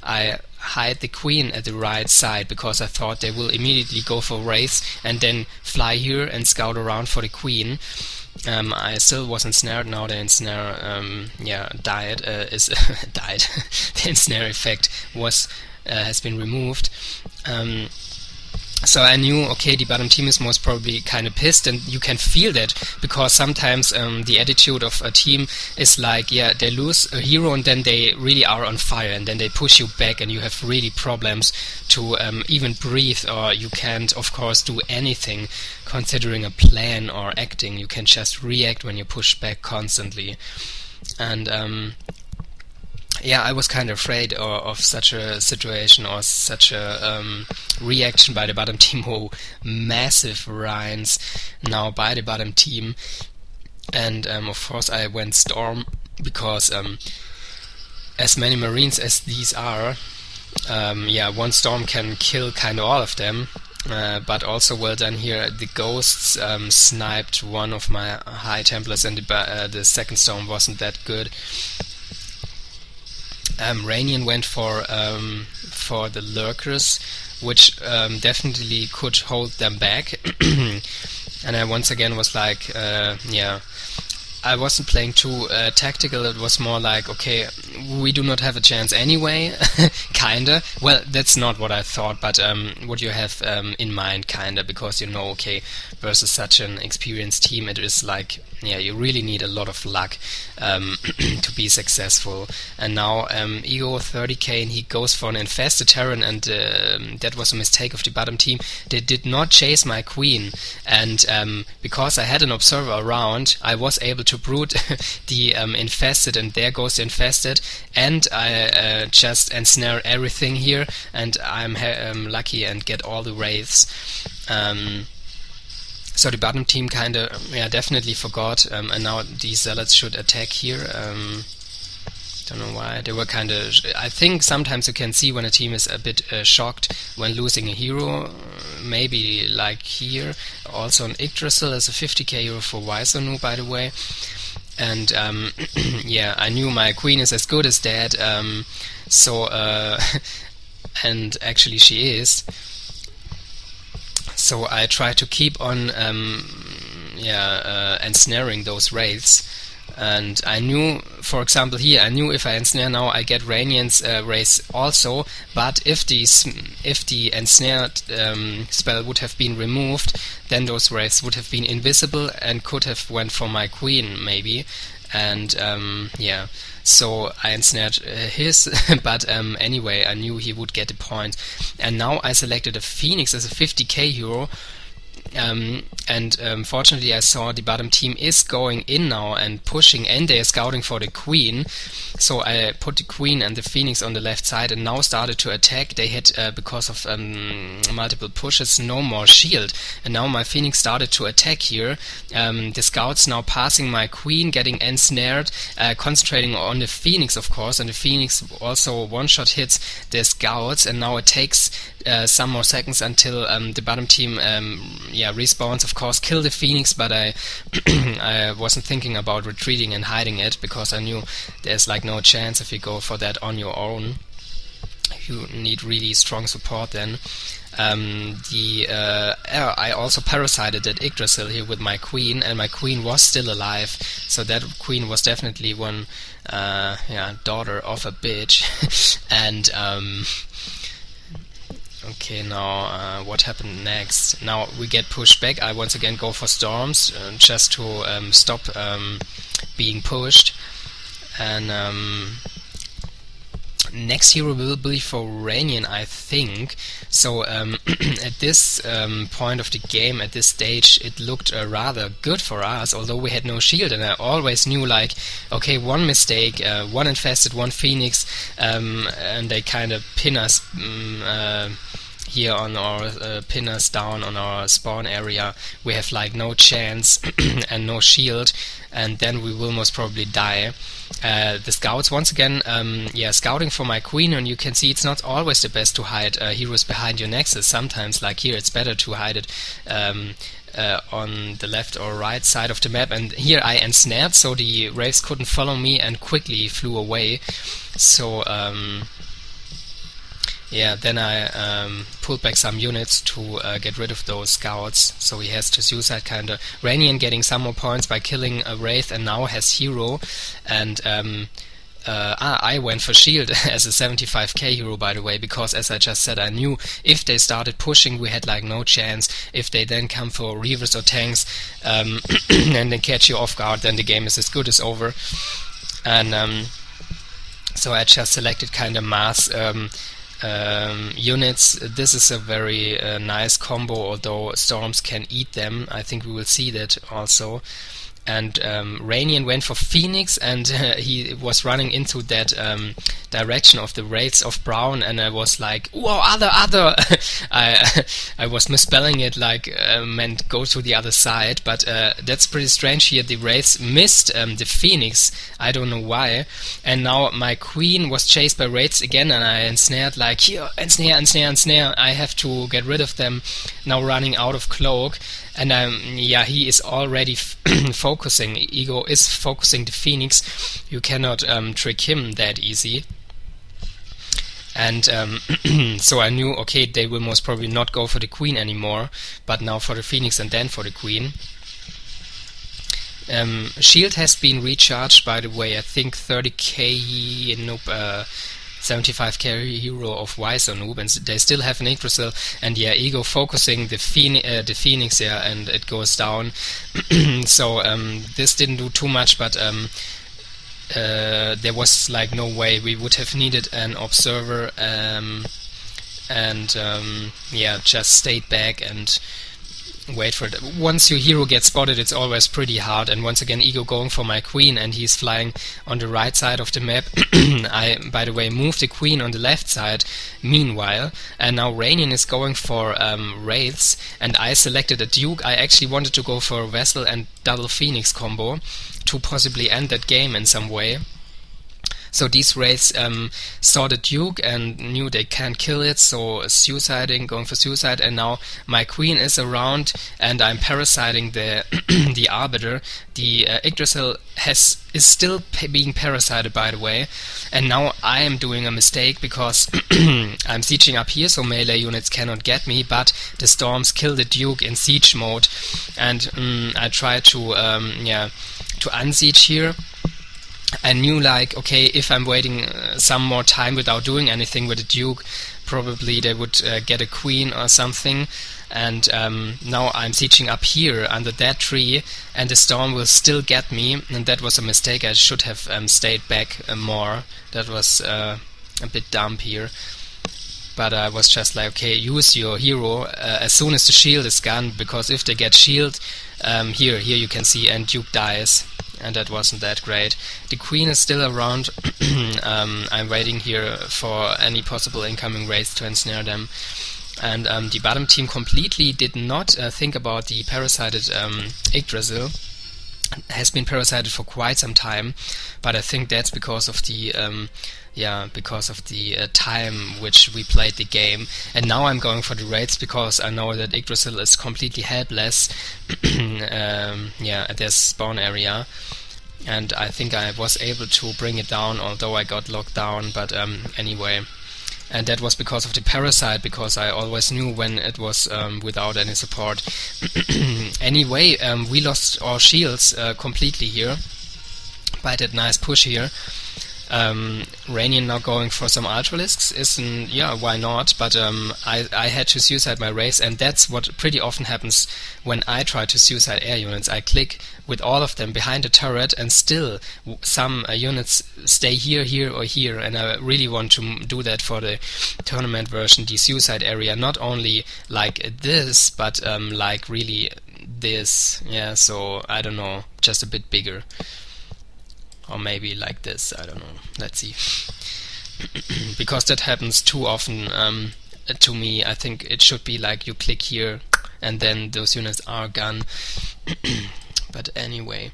I hide the queen at the right side because I thought they will immediately go for wraiths and then fly here and scout around for the queen. I still was ensnared. Now the ensnare died. Died. The ensnare effect has been removed. So I knew, okay, the bottom team is most probably kind of pissed, and you can feel that because sometimes the attitude of a team is like, yeah, they lose a hero and then they really are on fire and then they push you back and you have really problems to even breathe, or you can't, of course, do anything considering a plan or acting. You can just react when you push back constantly. And yeah, I was kind of afraid of such a situation or such a reaction by the bottom team. Oh, massive Rhines now by the bottom team. And of course I went Storm because as many Marines as these are, yeah, one Storm can kill kind of all of them. But also well done here. The Ghosts sniped one of my High Templars, and the second Storm wasn't that good. Raynian went for the Lurkers, which definitely could hold them back. And I once again was like, yeah, I wasn't playing too tactical. It was more like, okay, we do not have a chance anyway, kinda. Well, that's not what I thought, but what you have in mind, kinda, because you know, okay, versus such an experienced team, it is like, yeah, you really need a lot of luck to be successful. And now Ego 30k, and he goes for an infested Terran, and that was a mistake of the bottom team. They did not chase my queen, and because I had an observer around, I was able to brute the infested, and there goes the infested, and I just ensnare everything here, and I'm lucky and get all the wraiths. So the bottom team kinda, yeah, definitely forgot, and now these zealots should attack here. Don't know why. They were kinda, I think sometimes you can see when a team is a bit shocked when losing a hero, maybe like here. Also an Yggdrasil is a 50k hero for ySoNoob, by the way. And yeah, I knew my queen is as good as dead, so and actually she is. So I try to keep on ensnaring those wraiths, and I knew, for example here, I knew if I ensnare now I get Raynian's wraiths also, but if the ensnared spell would have been removed, then those wraiths would have been invisible and could have went for my queen maybe. And yeah, so I ensnared his, but anyway, I knew he would get a point. And now I selected a Phoenix as a 50k hero, and fortunately I saw the bottom team is going in now and pushing, and they are scouting for the queen. So I put the queen and the Phoenix on the left side and now started to attack. They had, because of multiple pushes, no more shield, and now my Phoenix started to attack here. The scouts now passing my queen, getting ensnared, concentrating on the Phoenix, of course, and the Phoenix also one-shot hits the scouts, and now it takes some more seconds until the bottom team respawns. Of course, kill the Phoenix, but I I wasn't thinking about retreating and hiding it because I knew there's like no chance if you go for that on your own. You need really strong support then. I also parasited that Yggdrasil here with my queen, and my queen was still alive, so that queen was definitely one daughter of a bitch. And okay, now what happened next? Now we get pushed back. I once again go for storms just to stop being pushed. And next hero will be for Raynian, I think. So at this point of the game, at this stage, it looked rather good for us, although we had no shield, and I always knew, like, okay, one mistake, one infested, one Phoenix, and they kind of pin us here on our pin us down on our spawn area. We have like no chance and no shield, and then we will most probably die. The scouts once again, scouting for my queen, and you can see it's not always the best to hide heroes behind your nexus. Sometimes, like here, it's better to hide it on the left or right side of the map, and here I ensnared, so the wraiths couldn't follow me and quickly flew away. So yeah, then I pulled back some units to get rid of those scouts, so he has to suicide kinda. Raynian getting some more points by killing a Wraith and now has hero, and I went for shield as a 75k hero, by the way, because as I just said, I knew if they started pushing we had like no chance. If they then come for reavers or tanks and they catch you off guard, then the game is as good as over. And so I just selected kind of mass units. This is a very nice combo, although storms can eat them. I think we will see that also. And Raynian went for Phoenix, and he was running into that direction of the Wraiths of Brown, and I was like, whoa, other! I was misspelling it like meant go to the other side, but that's pretty strange here. The Wraiths missed the Phoenix, I don't know why, and now my Queen was chased by Wraiths again, and I ensnared like, here, ensnare, I have to get rid of them, now running out of cloak. And yeah, he is already focusing. Ego is focusing the Phoenix. You cannot trick him that easy. And so I knew, okay, they will most probably not go for the Queen anymore, but now for the Phoenix and then for the Queen. Shield has been recharged, by the way. I think 30k, nope, 75k hero of ySoNoob, and they still have an Yggdrasil, and yeah, Ego focusing the Phoenix here, and it goes down. So this didn't do too much, but there was like no way. We would have needed an observer, and yeah, just stayed back and wait for it. Once your hero gets spotted, it's always pretty hard. And once again, Ego going for my Queen, and he's flying on the right side of the map. I, by the way, moved the Queen on the left side meanwhile, and now Raynian is going for Wraiths, and I selected a Duke. I actually wanted to go for a Vessel and double Phoenix combo to possibly end that game in some way. So these Wraiths saw the Duke and knew they can't kill it, so going for suicide, and now my Queen is around and I'm parasiting the the Arbiter. The Yggdrasil is still being parasited, by the way, and now I am doing a mistake because I'm sieging up here, so melee units cannot get me, but the storms kill the Duke in siege mode, and I try to to unsiege here. I knew, like, okay, if I'm waiting some more time without doing anything with the Duke, probably they would get a Queen or something. And now I'm sieging up here under that tree, and the storm will still get me, and that was a mistake. I should have stayed back more. That was a bit dumb here. But I was just like, okay, use your hero as soon as the shield is gone, because if they get shield, here you can see, and Duke dies. And that wasn't that great. The Queen is still around. I'm waiting here for any possible incoming raids to ensnare them. And the bottom team completely did not think about the parasited Yggdrasil. Has been parasited for quite some time, but I think that's because of the time which we played the game. And now I'm going for the raids because I know that Yggdrasil is completely helpless at their spawn area, and I think I was able to bring it down, although I got locked down, but anyway. And that was because of the parasite, because I always knew when it was without any support. Anyway, we lost our shields completely here by that nice push here. Raynian now going for some Ultralisks isn't, why not, but I had to suicide my race, and that's what pretty often happens when I try to suicide air units. I click with all of them behind the turret, and still some units stay here or here, and I really want to do that for the tournament version, the suicide area, not only like this, but like really this, so I don't know, just a bit bigger. Or maybe like this, I don't know, let's see. Because that happens too often to me. I think it should be like you click here and then those units are gone. But anyway.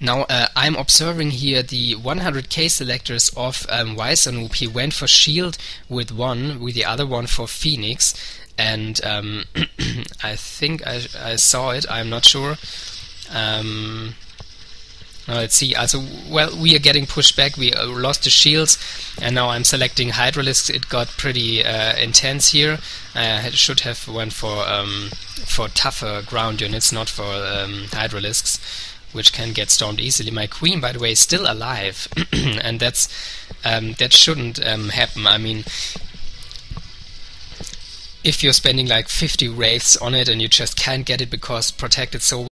Now I'm observing here the 100k selectors of ySoNoob. He went for shield with one, with the other one for Phoenix. And I think I saw it, I'm not sure. Now let's see. Also, well, we are getting pushed back. We lost the shields, and now I'm selecting Hydralisks. It got pretty intense here. I should have went for tougher ground units, not for Hydralisks, which can get stormed easily. My queen, by the way, is still alive, and that shouldn't happen. I mean, if you're spending like 50 wraiths on it and you just can't get it because protected so